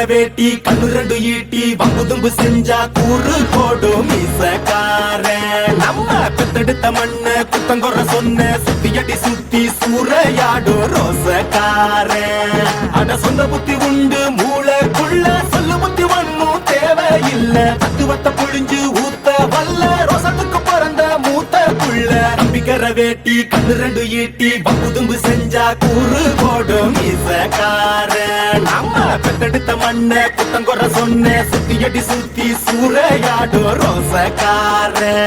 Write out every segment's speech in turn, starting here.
வேட்டி கண்ணு ரெண்டு ஈட்டி வம்புதும்பு செஞ்சா கூறு கோடும் மீசக்காரன் நம்ம பெத்தெடுத்த மண்ண குத்தங்கொற சொன்ன சுத்தியடி சுத்தி சூறையாடும் ரோசக்காரன் அட சொந்த புத்தி உண்டு மூளைக்குள்ள சொல்லு புத்தி ஒண்ணும் தேவையில்ல தத்துவத்தை புழிஞ்சு ஊத்த வல்ல ரோசத்துக்கு பிறந்த மூத்த புள்ள நம்பிக்கிற வேட்டி கண்ணு ரெண்டு ஈட்டி வம்புதும்பு செஞ்சா கூறு கோடும் மீசக்காரன் நம்ம பெத்தெடுத்த மண்ண குத்தங்கொற சொன்ன சுத்தியடி சுத்தி சூறையாடும் ரோசக்காரன்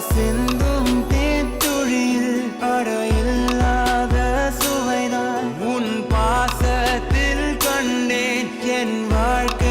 சிந்தும் தேத்துழில் அடையில்லாத சுவைதான் உன் பாசத்தில் கண்டேன் என் வாழ்க்கை